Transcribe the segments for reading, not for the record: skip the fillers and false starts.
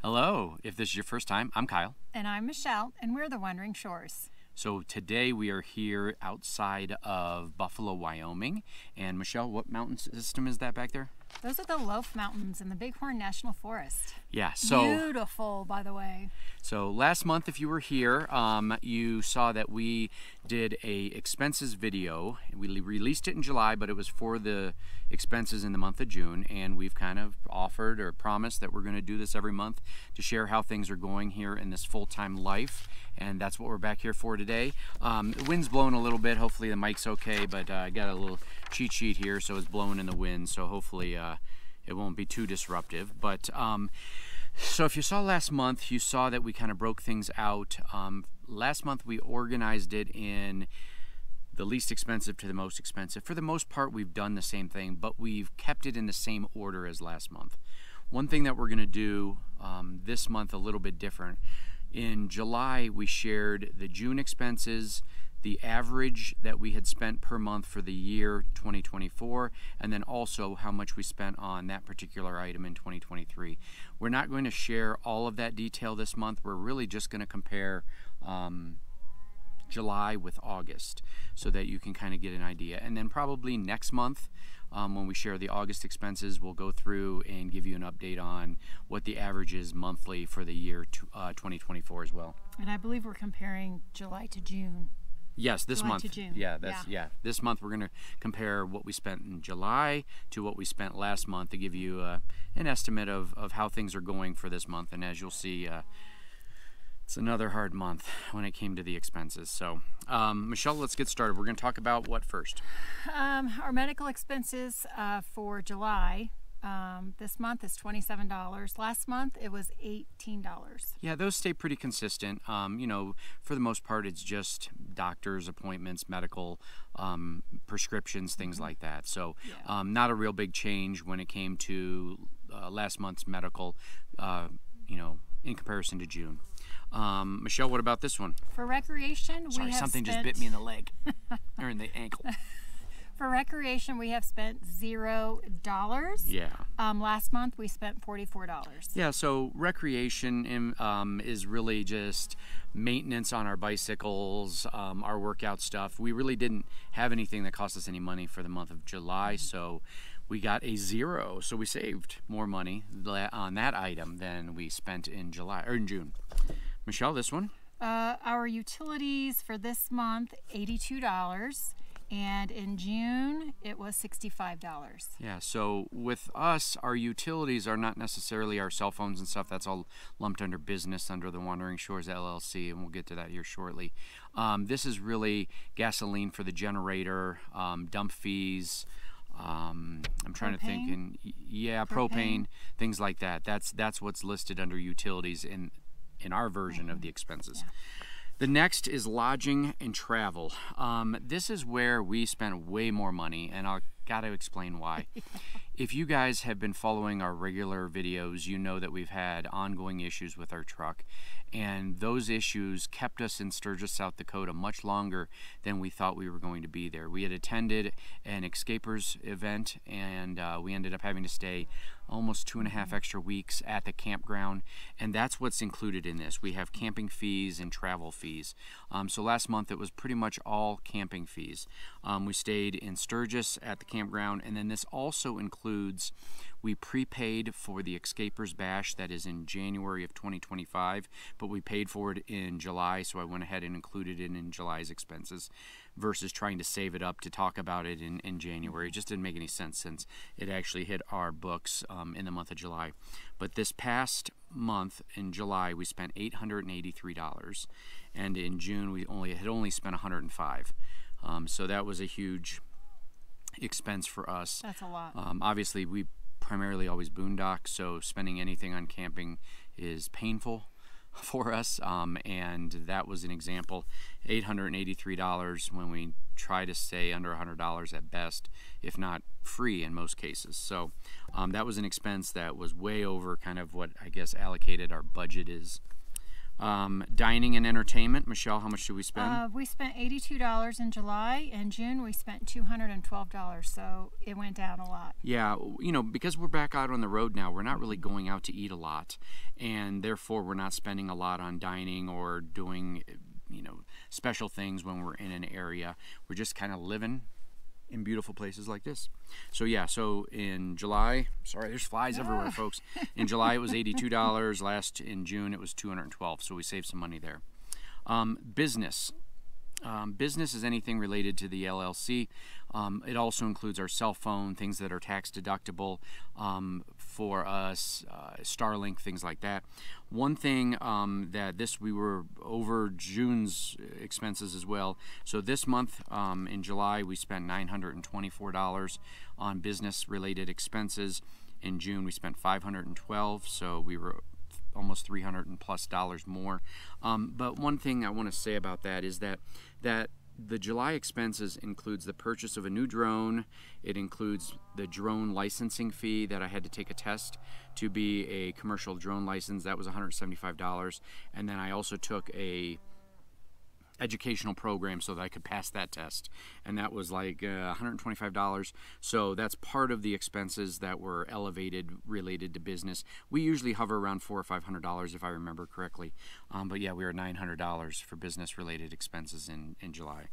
Hello, if this is your first time, I'm Kyle. And I'm Michelle, and we're the Wandering Shores. So today we are here outside of Buffalo, Wyoming. And Michelle, what mountain system is that back there? Those are the Loaf Mountains in the Bighorn National Forest. Yeah, so beautiful, by the way. So last month, if you were here, you saw that we did a expenses video. We released it in July, but it was for the expenses in the month of June, and we've kind of offered or promised that we're going to do this every month to share how things are going here in this full-time life, and that's what we're back here for today. The wind's blowing a little bit. Hopefully the mic's okay, but I got a little cheat sheet here, so it's blowing in the wind, so hopefully it won't be too disruptive. But so if you saw last month, you saw that we kind of broke things out. Last month we organized it in the least expensive to the most expensive. For the most part, we've done the same thing, but we've kept it in the same order as last month. One thing that we're going to do this month a little bit different. In July, we shared the June expenses, the average that we had spent per month for the year 2024, and then also how much we spent on that particular item in 2023. We're not going to share all of that detail this month. We're really just going to compare July with August so that you can kind of get an idea. And then probably next month, when we share the August expenses, we'll go through and give you an update on what the average is monthly for the year 2024 as well. And I believe we're comparing July to June. Yes, this July month. To June. Yeah. This month we're going to compare what we spent in July to what we spent last month to give you an estimate of how things are going for this month. And as you'll see, it's another hard month when it came to the expenses. So, Michelle, let's get started. We're going to talk about what first? Our medical expenses for July this month is $27. Last month it was $18. Yeah, those stay pretty consistent. You know, for the most part, it's just doctor's appointments, medical prescriptions, things like that. So, not a real big change when it came to last month's medical, you know, in comparison to June. Michelle, what about this one? For recreation, Sorry, something just bit me in the leg or in the ankle. For recreation, we have spent $0. Yeah. Last month we spent $44. Yeah. So recreation is really just maintenance on our bicycles, our workout stuff. We really didn't have anything that cost us any money for the month of July, so we got a 0. So we saved more money on that item than we spent in July or in June. Michelle, this one? Our utilities for this month, $82. And in June, it was $65. Yeah, so with us, our utilities are not necessarily our cell phones and stuff. That's all lumped under business, under the Wandering Shores LLC, and we'll get to that here shortly. This is really gasoline for the generator, dump fees. I'm trying to think, and propane, things like that. That's what's listed under utilities in our version of the expenses. Yeah. The next is lodging and travel. This is where we spent way more money, and I'll got to explain why. If you guys have been following our regular videos, you know that we've had ongoing issues with our truck, and those issues kept us in Sturgis, South Dakota much longer than we thought we were going to be there. We had attended an Escapers event, and we ended up having to stay almost 2.5 extra weeks at the campground, and that's what's included in this. We have camping fees and travel fees. So last month it was pretty much all camping fees. We stayed in Sturgis at the campground, and then this also includes, we prepaid for the Escapers Bash that is in January of 2025, but we paid for it in July, so I went ahead and included it in July's expenses versus trying to save it up to talk about it in January. It just didn't make any sense since it actually hit our books in the month of July. But this past month in July, we spent $883, and in June we had only spent $105. So that was a huge expense for us. That's a lot. Obviously, we primarily always boondock, so spending anything on camping is painful for us, and that was an example. $883 when we try to stay under $100 at best, if not free in most cases. So that was an expense that was way over kind of what I guess allocated our budget is Dining and entertainment. Michelle, how much did we spend? We spent $82 in July. In June, we spent $212, so it went down a lot. Yeah, you know, because we're back out on the road now, we're not really going out to eat a lot, and therefore we're not spending a lot on dining or doing, you know, special things when we're in an area. We're just kind of living in beautiful places like this. So yeah, so in July, sorry, there's flies everywhere, folks. In July it was $82. In June it was $212, so we saved some money there. Business. Business is anything related to the LLC. It also includes our cell phone, things that are tax deductible for us, Starlink, things like that. One thing we were over June's expenses as well. So this month in July we spent $924 on business-related expenses. In June we spent $512, so we were almost $300+ more. But one thing I want to say about that is that the July expenses includes the purchase of a new drone. It includes the drone licensing fee that I had to take a test to be a commercial drone license. That was $175. And then I also took a educational program so that I could pass that test, and that was like $125. So that's part of the expenses that were elevated related to business. We usually hover around $400 or $500 if I remember correctly, but yeah, we were $900 for business related expenses in July.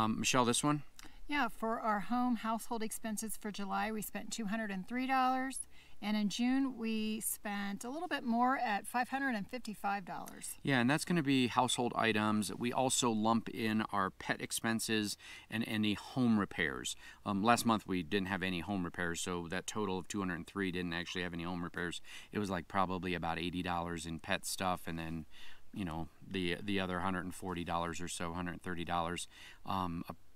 Michelle, this one? Yeah, for our household expenses for July, we spent $203. And in June, we spent a little bit more at $555. Yeah, and that's going to be household items. We also lump in our pet expenses and any home repairs. Last month, we didn't have any home repairs, so that total of $203 didn't actually have any home repairs. It was like probably about $80 in pet stuff, and then, you know, the other $140 or so, $130,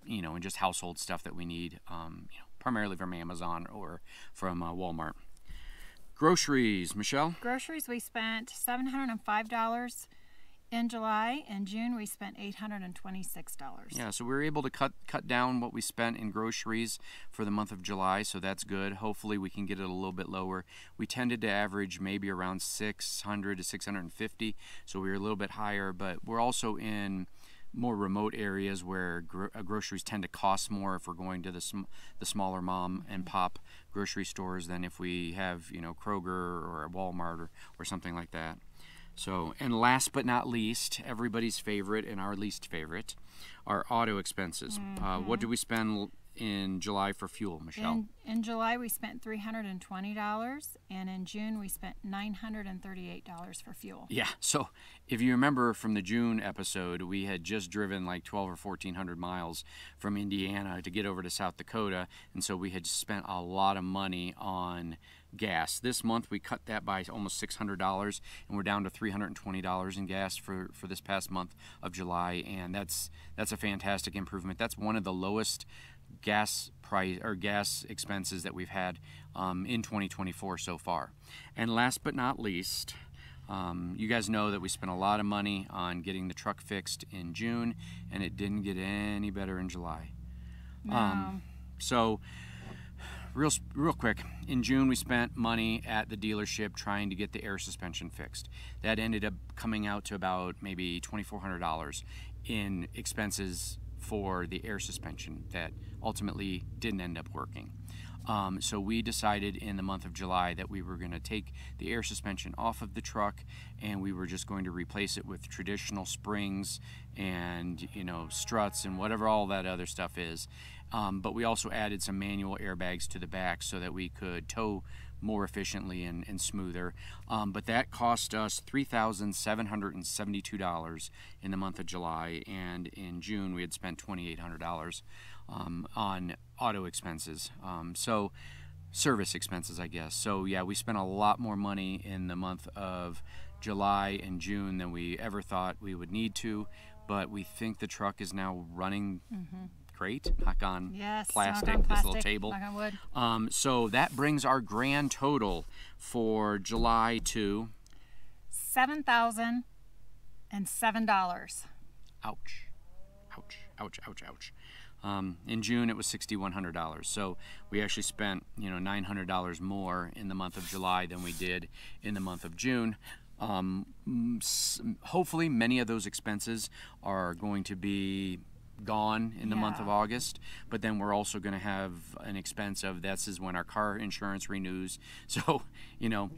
you know, and just household stuff that we need, you know, primarily from Amazon or from Walmart. Groceries, Michelle? Groceries, we spent $705 in July. In June, we spent $826. Yeah, so we were able to cut down what we spent in groceries for the month of July, so that's good. Hopefully we can get it a little bit lower. We tended to average maybe around $600 to $650, so we were a little bit higher, but we're also in more remote areas where groceries tend to cost more if we're going to the smaller mom and pop grocery stores than if we have, you know, Kroger or Walmart or something like that. So, and last but not least, everybody's favorite and our least favorite, our auto expenses. What did we spend in July for fuel, Michelle? In July, we spent $320, and in June, we spent $938 for fuel. Yeah, so if you remember from the June episode, we had just driven like 12 or 1,400 miles from Indiana to get over to South Dakota, and so we had spent a lot of money on gas. This month we cut that by almost $600, and we're down to $320 in gas for this past month of July, and that's a fantastic improvement. That's one of the lowest gas price or gas expenses that we've had in 2024 so far. And last but not least, you guys know that we spent a lot of money on getting the truck fixed in June, and it didn't get any better in July. No. So real quick, in June we spent money at the dealership trying to get the air suspension fixed. That ended up coming out to about maybe $2,400 in expenses for the air suspension that ultimately didn't end up working. So we decided in the month of July that we were going to take the air suspension off of the truck, and we were just going to replace it with traditional springs and, you know, struts and whatever all that other stuff is. But we also added some manual airbags to the back so that we could tow more efficiently and smoother. But that cost us $3,772 in the month of July, and in June we had spent $2,800 on auto expenses. So service expenses, I guess. So yeah, we spent a lot more money in the month of July and June than we ever thought we would need to, but we think the truck is now running great. Knock on plastic, knock on this little plastic, table. knock on wood. So that brings our grand total for July to $7,007. ouch, ouch, ouch, ouch, ouch. In June it was $6,100, so we actually spent, you know, $900 more in the month of July than we did in the month of June. Hopefully many of those expenses are going to be gone in the month of August, but then we're also going to have an expense of this is when our car insurance renews. So, you know,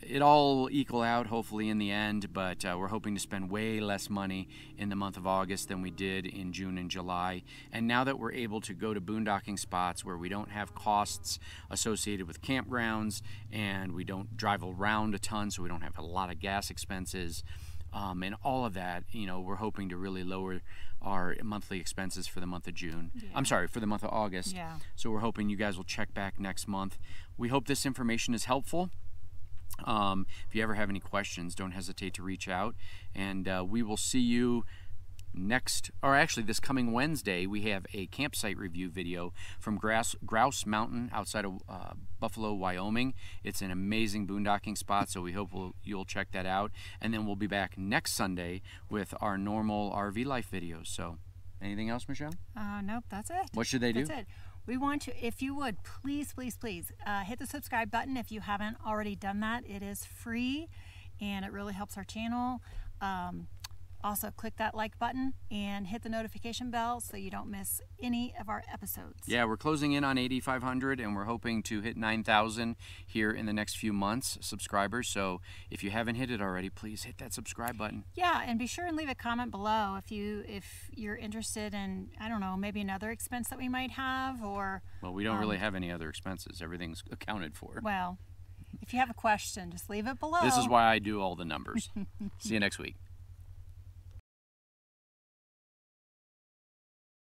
it all equal out hopefully in the end, but we're hoping to spend way less money in the month of August than we did in June and July. And now that we're able to go to boondocking spots where we don't have costs associated with campgrounds and we don't drive around a ton, so we don't have a lot of gas expenses, and all of that, you know, we're hoping to really lower our monthly expenses for the month of June. I'm sorry, for the month of August. So we're hoping you guys will check back next month. We hope this information is helpful. If you ever have any questions, don't hesitate to reach out, and we will see you this coming Wednesday. We have a campsite review video from Grouse Mountain outside of Buffalo, Wyoming. It's an amazing boondocking spot, so we hope you'll check that out, and then we'll be back next Sunday with our normal RV life videos. So anything else, Michelle? Nope, that's it. What should they do? That's it. We want to, if you would, please, please, please hit the subscribe button if you haven't already done that. It is free and it really helps our channel. Also, click that like button and hit the notification bell so you don't miss any of our episodes. Yeah, we're closing in on 8,500 and we're hoping to hit 9,000 here in the next few months, subscribers. So if you haven't hit it already, please hit that subscribe button. Yeah, and be sure and leave a comment below if you're interested in, I don't know, maybe another expense that we might have, or... Well, we don't really have any other expenses. Everything's accounted for. Well, if you have a question, just leave it below. This is why I do all the numbers. See you next week.